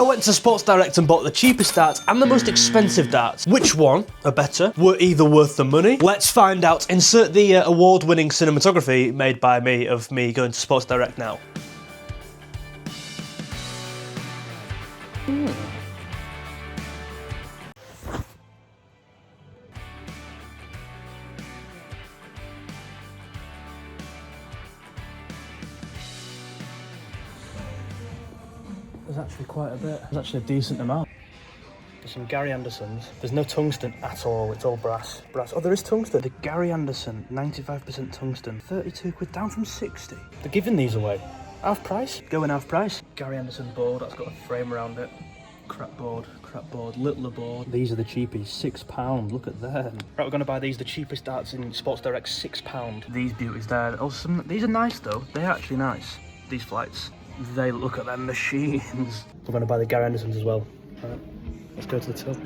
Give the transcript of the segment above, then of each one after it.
went to Sports Direct and bought the cheapest darts and the most expensive darts. Which one are better? Were either worth the money? Let's find out. Insert the award-winning cinematography made by me of me going to Sports Direct now. There's actually quite a bit. There's actually a decent amount. There's some Gary Andersons. There's no tungsten at all. It's all brass. Brass. Oh, there is tungsten. The Gary Anderson, 95% tungsten. 32 quid, down from 60. They're giving these away. Half price. Going half price. Gary Anderson board. That's got a frame around it. Crap board. Crap board. Littler board. These are the cheapies. £6. Look at them. Right, we're going to buy these. The cheapest darts in Sports Direct. £6. These beauties there. Also, these are nice though. They're actually nice. These flights. They look at them machines. We're going to buy the Gary Andersons as well. Right, let's go to the till.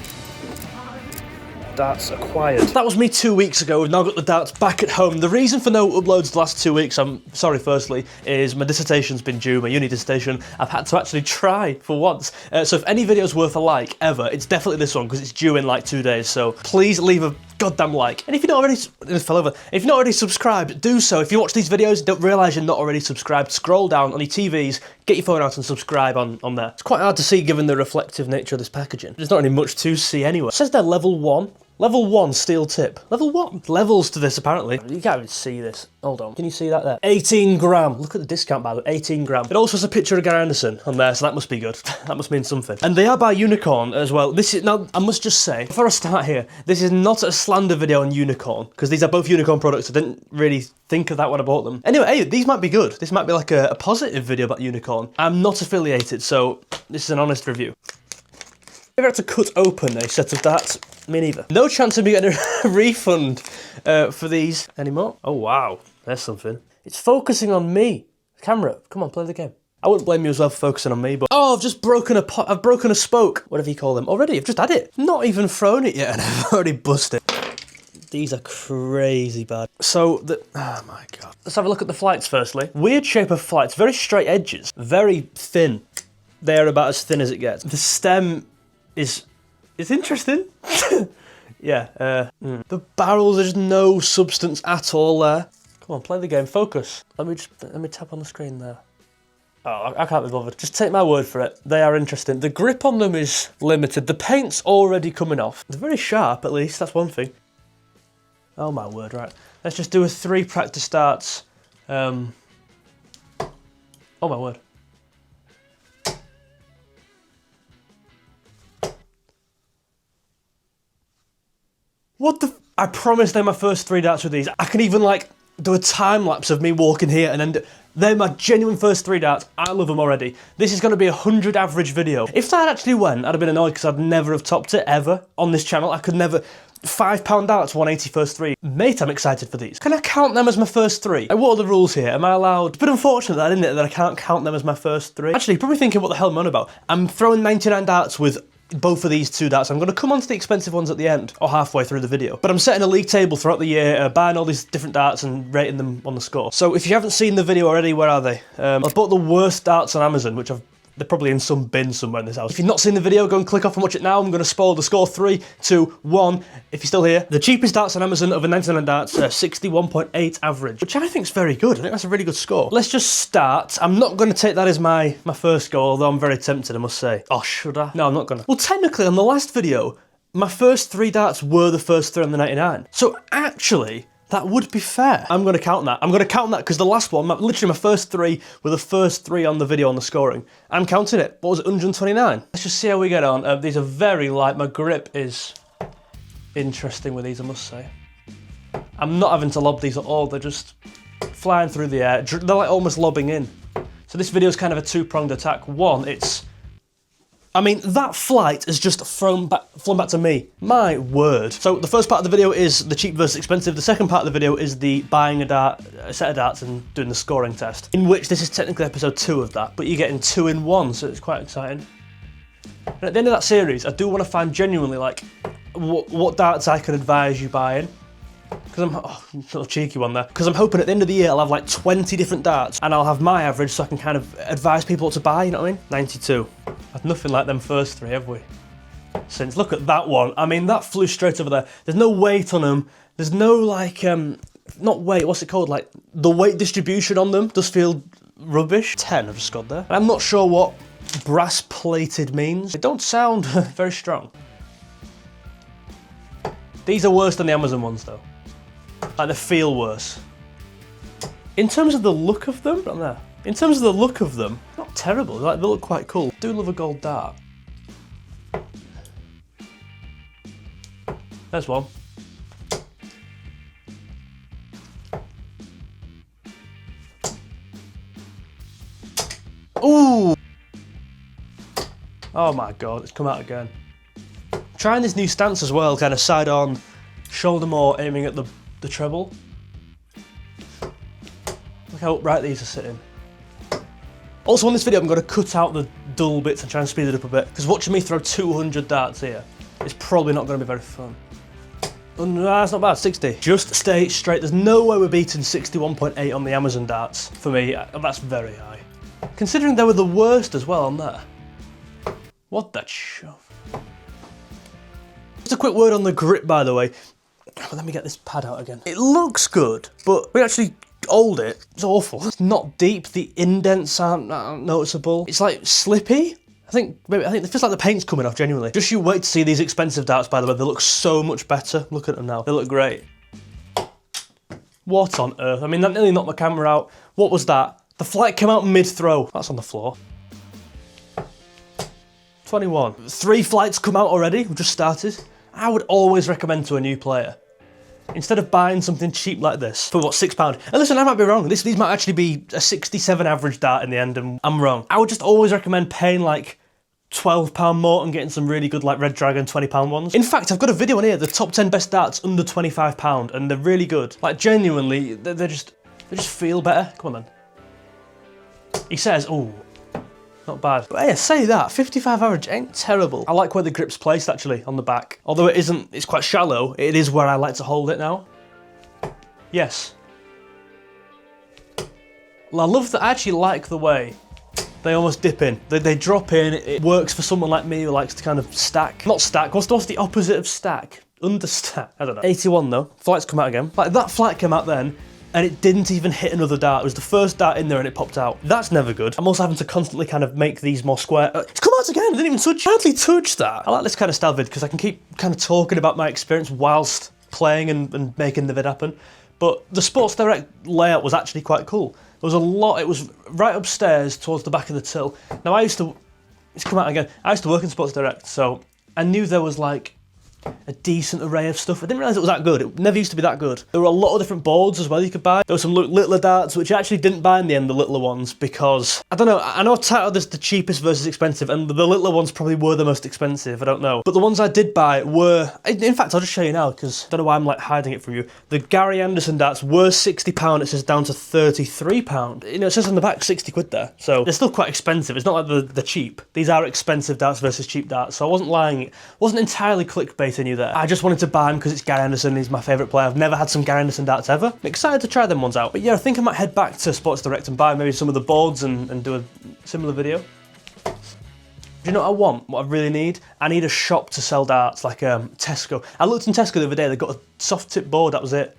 Darts acquired. That was me 2 weeks ago. We've now got the darts back at home. The reason for no uploads the last 2 weeks, I'm sorry firstly, is my dissertation's been due, my uni dissertation. I've had to actually try for once. So if any video's worth a like ever, it's definitely this one because it's due in like 2 days. So please leave a goddamn like. And if you're not already, if you're not already subscribed, do so. If you watch these videos, don't realise you're not already subscribed, scroll down on your TVs, get your phone out and subscribe on there. It's quite hard to see given the reflective nature of this packaging. There's not really much to see anyway. It says they're level 1. Level 1 steel tip. Level what? Levels to this apparently. You can't even see this. Hold on. Can you see that there? 18 gram. Look at the discount by the way. 18 gram. It also has a picture of Gary Anderson on there, so that must be good. That must mean something. And they are by Unicorn as well. This is, now I must just say, before I start here, this is not a slander video on Unicorn, because these are both Unicorn products. I didn't really think of that when I bought them. Anyway, hey, these might be good. This might be like a positive video about Unicorn. I'm not affiliated, so this is an honest review. If I had to cut open a set of darts, me neither. No chance of me getting a refund for these anymore. Oh wow, there's something. It's focusing on me. Camera, come on, play the game. I wouldn't blame you as well for focusing on me, but oh, I've just broken a pot. I've broken a spoke. Whatever you call them. Already, I've just had it. Not even thrown it yet, and I've already busted. These are crazy bad. So, oh my god. Let's have a look at the flights firstly. Weird shape of flights, very straight edges, very thin. They're about as thin as it gets. The stem is interesting. Yeah. The barrels, there's no substance at all there. Come on, play the game. Focus. Let me tap on the screen there. Oh, I can't be bothered. Just take my word for it. They are interesting. The grip on them is limited. The paint's already coming off. They're very sharp, at least. That's one thing. Oh my word, right. Let's just do a 3 practice darts. Oh my word. What the I promise they're my first 3 darts with these. I can even like do a time lapse of me walking here and then they're my genuine first 3 darts. I love them already. This is going to be a 100 average video. If that actually went, I'd have been annoyed because I'd never have topped it ever on this channel. I could never. £5 darts, 180 first 3. Mate, I'm excited for these. Can I count them as my first 3? Like, what are the rules here? Am I allowed? It's a bit unfortunate that, isn't it, that I can't count them as my first 3. Actually, you're probably thinking what the hell I'm on about. I'm throwing 99 darts with both of these 2 darts. I'm going to come on to the expensive ones at the end, or halfway through the video. But I'm setting a league table throughout the year, buying all these different darts and rating them on the score. So if you haven't seen the video already, where are they? I bought the worst darts on Amazon, which they're probably in some bin somewhere in this house. If you've not seen the video, go and click off and watch it now. I'm going to spoil the score. 3, 2, 1. If you're still here. The cheapest darts on Amazon over 99 darts, 61.8 average, which I think is very good. I think that's a really good score. Let's just start. I'm not going to take that as my first goal, although I'm very tempted, I must say. Oh, should I? No, I'm not going to. Well, technically, on the last video, my first 3 darts were the first 3 on the 99. So actually, that would be fair. I'm going to count that. I'm going to count that because the last one, literally my first 3 were the first 3 on the video on the scoring. I'm counting it. What was it, 129? Let's just see how we get on. These are very light. My grip is interesting with these, I must say. I'm not having to lob these at all. They're just flying through the air. They're like almost lobbing in. So this video is kind of a 2-pronged attack. One, I mean, that flight has just flown back to me. My word. So the first part of the video is the cheap versus expensive. The second part of the video is the buying a set of darts and doing the scoring test, in which this is technically episode 2 of that, but you're getting 2 in 1, so it's quite exciting. And at the end of that series, I do want to find genuinely like what darts I can advise you buying, because I'm, little cheeky one there, because I'm hoping at the end of the year I'll have like 20 different darts and I'll have my average so I can kind of advise people what to buy, you know what I mean? 92. Had nothing like them first three, have we? Since, look at that one. I mean, that flew straight over there. There's no weight on them. There's no like, not weight, what's it called? Like, the weight distribution on them does feel rubbish. 10 I've just got there. I'm not sure what brass plated means. They don't sound very strong. These are worse than the Amazon ones though. Like, they feel worse. In terms of the look of them, right there. In terms of the look of them, not terrible. Like, they look quite cool. I do love a gold dart. There's one. Ooh! Oh my god, it's come out again. Trying this new stance as well, kind of side on, shoulder more, aiming at the treble. Look how upright these are sitting. Also, on this video I'm going to cut out the dull bits and try and speed it up a bit, because watching me throw 200 darts here is probably not going to be very fun. That's not bad, 60. Just stay straight. There's no way we're beating 61.8 on the Amazon darts. For me, that's very high. Considering they were the worst as well on there. What the shove. Just a quick word on the grip, by the way. Let me get this pad out again. It looks good, but we actually oiled it. It's awful. It's not deep. The indents aren't noticeable. It's like slippy. I think it feels like the paint's coming off, genuinely. Just you wait to see these expensive darts, by the way. They look so much better. Look at them now. They look great. What on earth? I mean, that nearly knocked my camera out. What was that? The flight came out mid-throw. That's on the floor. 21. 3 flights come out already. We've just started. I would always recommend to a new player, instead of buying something cheap like this for what, £6. And listen, I might be wrong. These might actually be a 67 average dart in the end, and I'm wrong. I would just always recommend paying like £12 more and getting some really good like Red Dragon £20 ones. In fact, I've got a video on here, the top 10 best darts under £25, and they're really good. Like, genuinely, they just feel better. Come on then. He says, oh, not bad. But hey, I say that, 55 average ain't terrible. I like where the grip's placed actually, on the back. Although it isn't, it's quite shallow, it is where I like to hold it now. Yes. Well, I love that, I actually like the way they almost dip in. They drop in, it works for someone like me who likes to kind of stack. Not stack, what's the opposite of stack? Understack, I don't know. 81 though, flight's come out again. Like, that flight came out then, and it didn't even hit another dart. It was the first dart in there and it popped out. That's never good. I'm also having to constantly kind of make these more square. It's come out again, I didn't even touch it. I hardly touched that. I like this kind of style vid because I can keep kind of talking about my experience whilst playing and making the vid happen. But the Sports Direct layout was actually quite cool. There was a lot, it was right upstairs towards the back of the till. Now it's come out again, I used to work in Sports Direct, so I knew there was like a decent array of stuff. I didn't realise it was that good. It never used to be that good. There were a lot of different boards as well you could buy. There were some littler darts, which I actually didn't buy in the end, the littler ones, because, I don't know, I know I titled this the cheapest versus expensive, and the littler ones probably were the most expensive, I don't know. But the ones I did buy were, in fact, I'll just show you now, because I don't know why I'm like hiding it from you. The Gary Anderson darts were £60, it says down to £33. You know, it says on the back 60 quid there, so they're still quite expensive. It's not like they're cheap. These are expensive darts versus cheap darts, so I wasn't lying. Wasn't entirely clickbaiting you there. I just wanted to buy him because it's Gary Anderson, he's my favourite player. I've never had some Gary Anderson darts ever. I'm excited to try them ones out. But yeah, I think I might head back to Sports Direct and buy maybe some of the boards and do a similar video. Do you know what I want? What I really need? I need a shop to sell darts, like Tesco. I looked in Tesco the other day, they got a soft tip board, that was it.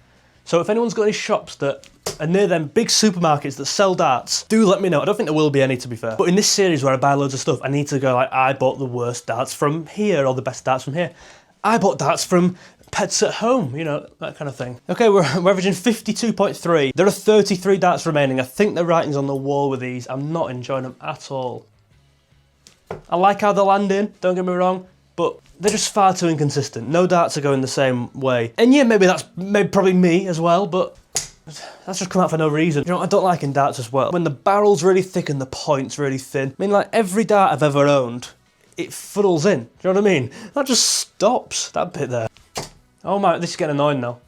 So if anyone's got any shops that are near them big supermarkets that sell darts, do let me know. I don't think there will be any, to be fair. But in this series where I buy loads of stuff, I need to go like, I bought the worst darts from here, or the best darts from here. I bought darts from Pets at Home, you know, that kind of thing. Okay, we're averaging 52.3. There are 33 darts remaining. I think the writing's on the wall with these. I'm not enjoying them at all. I like how they're landing, don't get me wrong, but they're just far too inconsistent. No darts are going the same way. And yeah, maybe that's probably me as well, but that's just come out for no reason. You know, I don't like in darts as well. When the barrel's really thick and the point's really thin. I mean, like, every dart I've ever owned, it funnels in. Do you know what I mean? That just stops, that bit there. Oh my, this is getting annoying now.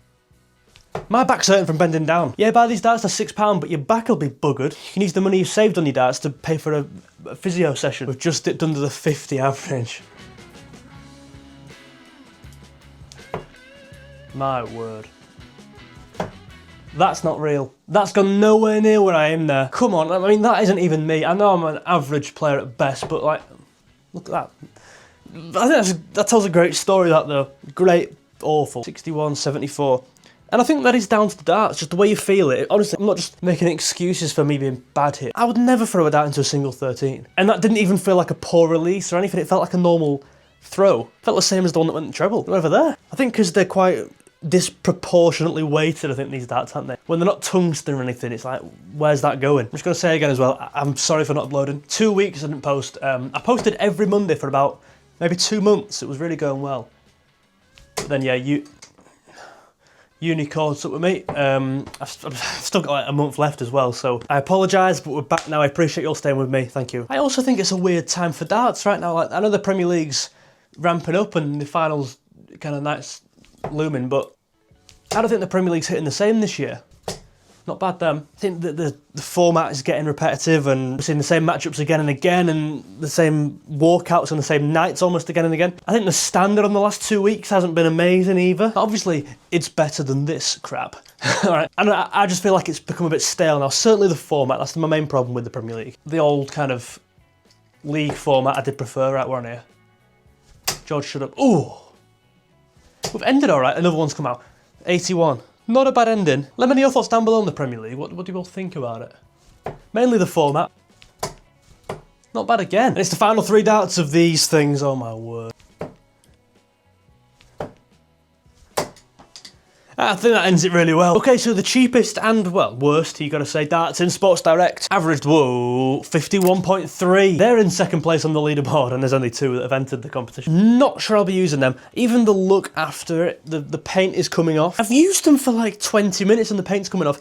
My back's hurting from bending down. Yeah, buy these darts, they're £6, but your back will be buggered. You can use the money you saved on your darts to pay for a physio session. We've just dipped under the 50 average. My word. That's not real. That's gone nowhere near where I am there. Come on, I mean, that isn't even me. I know I'm an average player at best, but like, look at that. I think that tells a great story, that though. Great, awful. 61, 74. And I think that is down to the darts, just the way you feel it. Honestly, I'm not just making excuses for me being bad here. I would never throw a dart into a single 13. And that didn't even feel like a poor release or anything. It felt like a normal throw. It felt the same as the one that went in treble. They're over there. I think because they're quite disproportionately weighted, I think, these darts, aren't they? When they're not tungsten or anything, it's like, where's that going? I'm just going to say again as well, I'm sorry for not uploading. 2 weeks I didn't post. I posted every Monday for about maybe 2 months. It was really going well. But then, yeah, uni caught up with me. I've still got like a month left as well, so I apologise, but we're back now. I appreciate you all staying with me. Thank you. I also think it's a weird time for darts right now. Like, I know the Premier League's ramping up and the finals kind of nice looming, but I don't think the Premier League's hitting the same this year. Not bad, them. I think that the format is getting repetitive and we're seeing the same matchups again and again and the same walkouts on the same nights almost again and again. I think the standard on the last 2 weeks hasn't been amazing either. Obviously, it's better than this crap. Alright, and I just feel like it's become a bit stale now. Certainly the format, that's my main problem with the Premier League. The old kind of league format I did prefer. Right, we're on here. George, shut up. Ooh! We've ended alright, another one's come out. 81. Not a bad ending. Let me know your thoughts down below on the Premier League. What do you all think about it? Mainly the format. Not bad again. And it's the final 3 darts of these things. Oh my word. I think that ends it really well. Okay, so the cheapest and, well, worst, you gotta say, darts in Sports Direct averaged, whoa, 51.3. They're in second place on the leaderboard, and there's only 2 that have entered the competition. Not sure I'll be using them. Even the look after it, the paint is coming off. I've used them for like 20 minutes and the paint's coming off.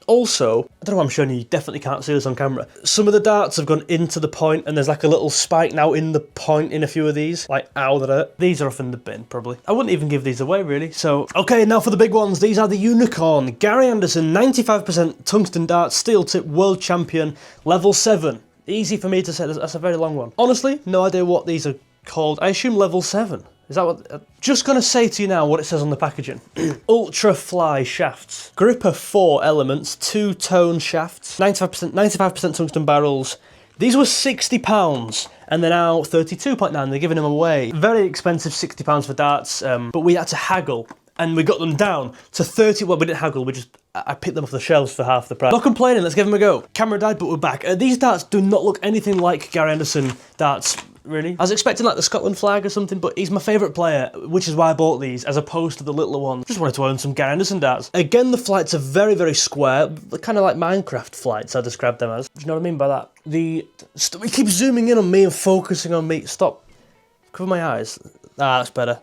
Also, I don't know why I'm showing you, you definitely can't see this on camera. Some of the darts have gone into the point and there's like a little spike now in the point in a few of these. Like, ow, that hurt. These are off in the bin, probably. I wouldn't even give these away, really. So, okay, now for the big ones. These are the Unicorn. Gary Anderson, 95% tungsten dart, steel tip, world champion, level 7. Easy for me to say, that's a very long one. Honestly, no idea what these are called. I assume level 7. Is that what? Just gonna say to you now what it says on the packaging. Ultra fly shafts. Gripper 4 elements, 2-tone shafts, 95% tungsten barrels. These were £60 and they're now 32.9. They're giving them away. Very expensive, £60 for darts, but we had to haggle and we got them down to 30. Well, we didn't haggle, I picked them off the shelves for half the price. Not complaining, let's give them a go. Camera died, but we're back. These darts do not look anything like Gary Anderson darts. Really? I was expecting like the Scotland flag or something, but he's my favourite player, which is why I bought these, as opposed to the littler ones. Just wanted to own some Gary Anderson darts. Again, the flights are very, very square, kind of like Minecraft flights, I described them as. Do you know what I mean by that? We keep zooming in on me and focusing on me. Stop. Cover my eyes. Ah, that's better.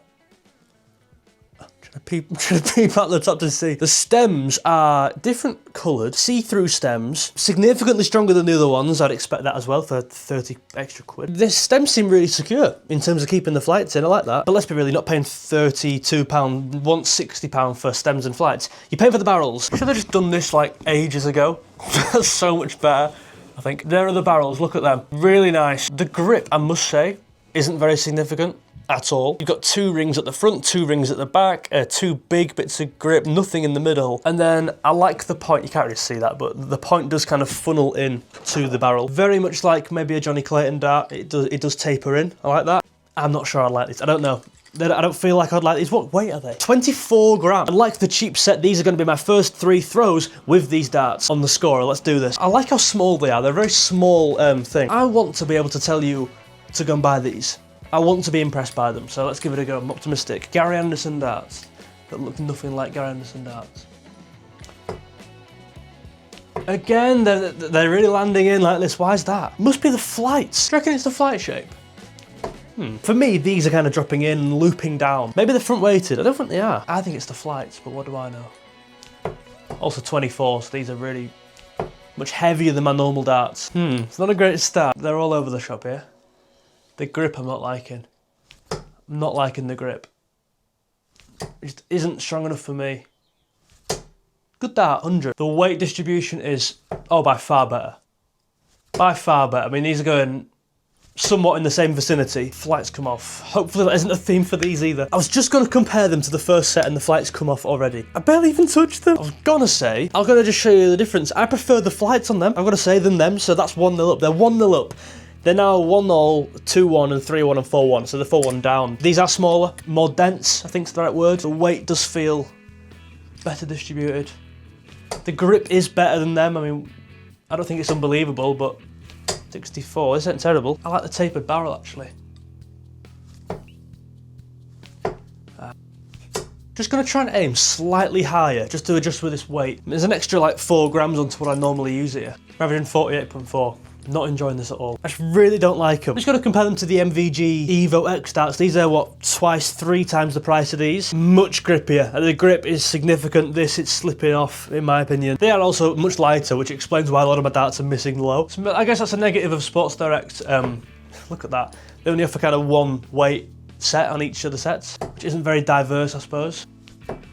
I'm trying to peep out the top to see. The stems are different coloured, see-through stems, significantly stronger than the other ones. I'd expect that as well for 30 extra quid. The stems seem really secure in terms of keeping the flights in. I like that. But let's be really, not paying £32, want £60 for stems and flights. You're paying for the barrels. Should have just done this like ages ago. That's so much better, I think. There are the barrels, look at them. Really nice. The grip, I must say, isn't very significant at all. You've got 2 rings at the front, 2 rings at the back, 2 big bits of grip, nothing in the middle. And then I like the point, you can't really see that, but the point does kind of funnel in to the barrel. Very much like maybe a Johnny Clayton dart, it does taper in. I like that. I'm not sure I'd like this, I don't know. I don't feel like I'd like these. What weight are they? 24 grams. And like the cheap set, these are going to be my first 3 throws with these darts on the scorer. Let's do this. I like how small they are. They're a very small thing. I want to be able to tell you to go and buy these. I want to be impressed by them, so let's give it a go. I'm optimistic. Gary Anderson darts that look nothing like Gary Anderson darts. Again, they're really landing in like this. Why is that? Must be the flights. Do you reckon it's the flight shape? For me, these are kind of dropping in and looping down. Maybe they're front weighted. I don't think they are. I think it's the flights, but what do I know? Also 24, so these are really much heavier than my normal darts. It's not a great start. They're all over the shop here. The grip I'm not liking. I'm not liking the grip. It just isn't strong enough for me. Good dart, 100. The weight distribution is, oh, by far better. By far better. I mean, these are going somewhat in the same vicinity, flights come off. Hopefully that isn't a theme for these either. I was just going to compare them to the first set and the flights come off already. I barely even touched them. I was gonna say, I'm gonna just show you the difference. I prefer the flights on them, I'm gonna say, than them, so that's 1-0 up. They're 1-0 up. They're now 1-0, 2-1 and 3-1 and 4-1, so they're 4-1 down. These are smaller, more dense, I think is the right word. The weight does feel better distributed. The grip is better than them. I mean, I don't think it's unbelievable, but 64 isn't terrible. I like the tapered barrel actually. Just gonna try and aim slightly higher, just to adjust with this weight. There's an extra like 4 grams onto what I normally use here. I'm averaging 48.4. Not enjoying this at all. I just really don't like them. I'm just gonna compare them to the MVG 𝗕𝗿𝗃𝗀𝗃 darts. These are what, twice, 3 times the price of these. Much grippier. The grip is significant. This, it's slipping off, in my opinion. They are also much lighter, which explains why a lot of my darts are missing low. So I guess that's a negative of Sports Direct. Look at that. They only offer kind of 1 weight set on each of the sets, which isn't very diverse, I suppose.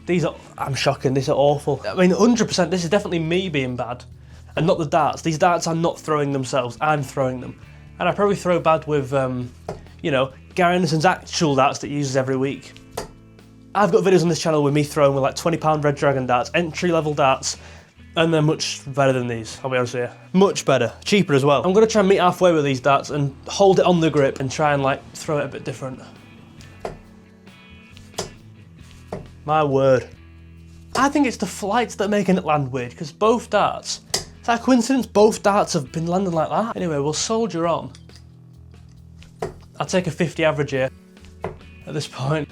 These are, I'm shocking, these are awful. I mean, 100%, this is definitely me being bad. And not the darts. These darts are not throwing themselves, I'm throwing them. And I probably throw bad with, you know, Gary Anderson's actual darts that he uses every week. I've got videos on this channel with me throwing with like £20 Red Dragon darts, entry-level darts, and they're much better than these, I'll be honest with you. Much better, cheaper as well. I'm gonna try and meet halfway with these darts and hold it on the grip and try and like throw it a bit different. My word. I think it's the flights that are making it land weird, because both darts, is that a coincidence? Both darts have been landing like that. Anyway, we'll soldier on. I'll take a 50 average here at this point.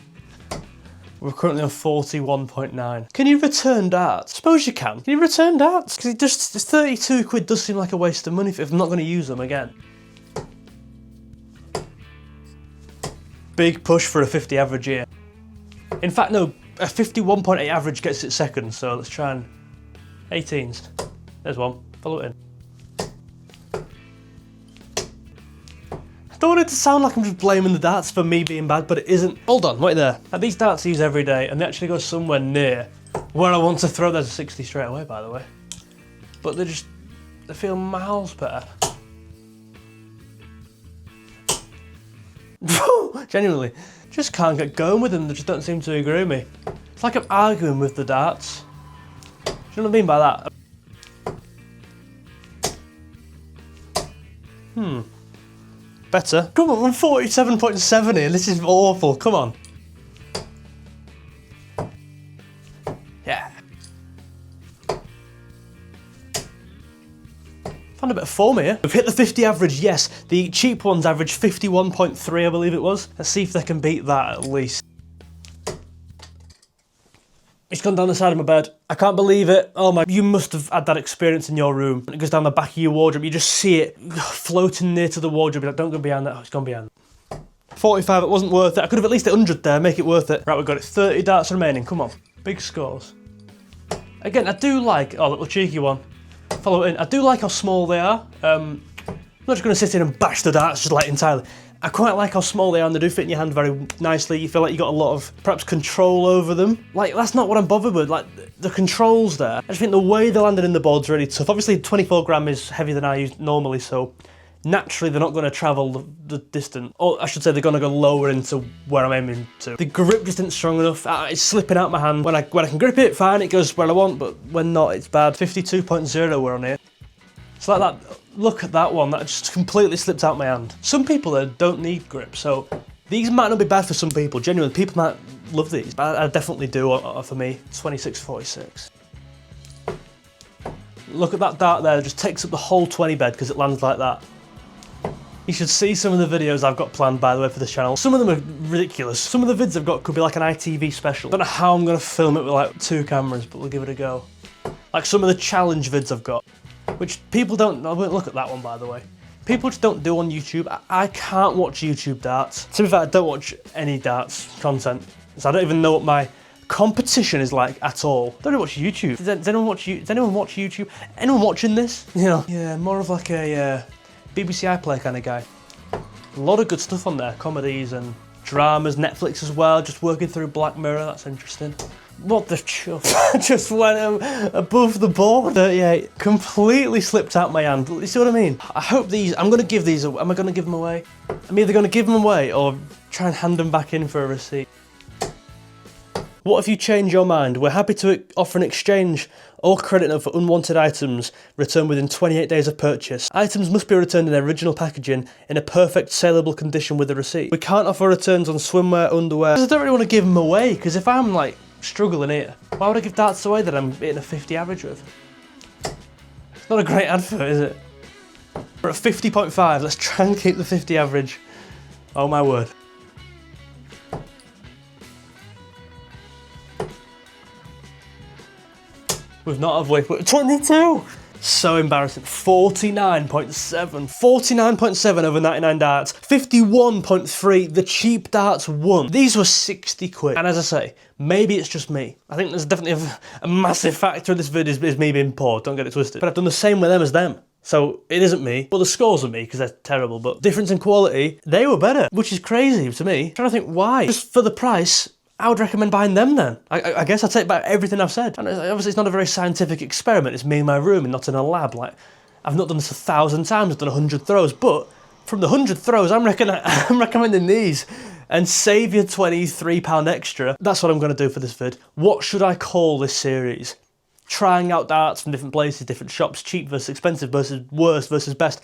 We're currently on 41.9. Can you return darts? Suppose you can. Can you return darts? Because it just, 32 quid does seem like a waste of money if I'm not going to use them again. Big push for a 50 average here. In fact, no, a 51.8 average gets it second, so let's try and 18s. There's one, follow it in. I don't want it to sound like I'm just blaming the darts for me being bad, but it isn't. Hold on, wait there. Now, these darts I use every day, and they actually go somewhere near where I want to throw. There's a 60 straight away, by the way. But they feel miles better. Genuinely, just can't get going with them. They just don't seem to agree with me. It's like I'm arguing with the darts. Do you know what I mean by that? Better. Come on, I'm 47.7 here. This is awful. Come on. Yeah. Found a bit of form here. We've hit the 50 average, yes. The cheap ones average 51.3, I believe it was. Let's see if they can beat that at least. It's gone down the side of my bed. I can't believe it. Oh my, you must have had that experience in your room. It goes down the back of your wardrobe. You just see it floating near to the wardrobe. You're like, don't go behind that. Oh, it's gone behind. 45, it wasn't worth it. I could have at least 100 there, make it worth it. Right, we've got it. 30 darts remaining. Come on. Big scores. Again, I do like, oh, little cheeky one. Follow it in. I do like how small they are. I'm not just going to sit in and bash the darts just like entirely. I quite like how small they are and they do fit in your hand very nicely. You feel like you got a lot of perhaps control over them. Like, that's not what I'm bothered with. Like, the controls there. I just think the way they landed in the board's really tough. Obviously 24 gram is heavier than I use normally, so naturally they're not going to travel the distance. Or I should say they're going to go lower into where I'm aiming to. The grip just isn't strong enough. It's slipping out my hand. When I can grip it, fine, it goes where I want, but when not, it's bad. 52.0 we're on here. It's like that. Look at that one, that just completely slipped out my hand. Some people don't need grip, so these might not be bad for some people. Genuinely, people might love these, but I definitely do for me. 26.46. Look at that dart there, it just takes up the whole 20 bed because it lands like that. You should see some of the videos I've got planned, by the way, for this channel. Some of them are ridiculous. Some of the vids I've got could be like an ITV special. I don't know how I'm going to film it with like 2 cameras, but we'll give it a go. Like some of the challenge vids I've got. Which people don't, I won't look at that one by the way. People just don't do on YouTube. I can't watch YouTube darts. To be fair, I don't watch any darts content. So I don't even know what my competition is like at all. I don't watch YouTube. Does anyone watch YouTube? Anyone watching this? You know, yeah, more of like a BBC iPlayer kind of guy. A lot of good stuff on there. Comedies and dramas, Netflix as well. Just working through Black Mirror, that's interesting. What the chuff? Just went above the board. 38. Completely slipped out my hand. You see what I mean? I hope these, I'm going to give these, am I going to give them away? I'm either going to give them away or try and hand them back in for a receipt. What if you change your mind? We're happy to offer an exchange or credit note for unwanted items returned within 28 days of purchase. Items must be returned in their original packaging in a perfect saleable condition with a receipt. We can't offer returns on swimwear, underwear. I don't really want to give them away, because if I'm like struggling here, why would I give darts away that I'm hitting a 50 average with? It's not a great advert, is it? We're at 50.5, let's try and keep the 50 average. Oh my word. We've not, have we? 22! So embarrassing. 49.7. 49.7 over 99 darts. 51.3. The cheap darts won. These were 60 quid. And as I say, maybe it's just me. I think there's definitely a massive factor in this video is me being poor. Don't get it twisted. But I've done the same with them as them. So it isn't me. Well, the scores are me because they're terrible. But difference in quality, they were better, which is crazy to me. I'm trying to think why. Just for the price, I would recommend buying them then. I guess I take back everything I've said. And obviously it's not a very scientific experiment, it's me in my room and not in a lab. Like, I've not done this 1,000 times, I've done 100 throws, but from the 100 throws, I'm recommending these and save your £23 extra. That's what I'm gonna do for this vid. What should I call this series? Trying out darts from different places, different shops, cheap versus expensive versus worst versus best.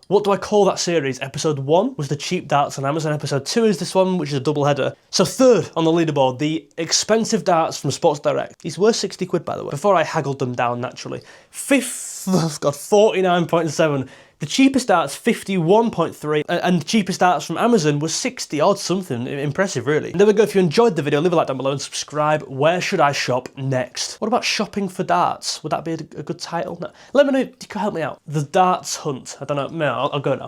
What do I call that series? Episode 1 was the cheap darts on Amazon. Episode 2 is this one, which is a double header. So third on the leaderboard, the expensive darts from Sports Direct. These were 60 quid, by the way, before I haggled them down naturally. Fifth, oh God, 49.7. The cheapest darts, 51.3, and the cheapest darts from Amazon was 60 odd something. Impressive, really. And there we go. If you enjoyed the video, leave a like down below and subscribe. Where should I shop next? What about shopping for darts? Would that be a good title? No. Let me know if you could help me out. The Darts Hunt. I don't know. No, I'll go now.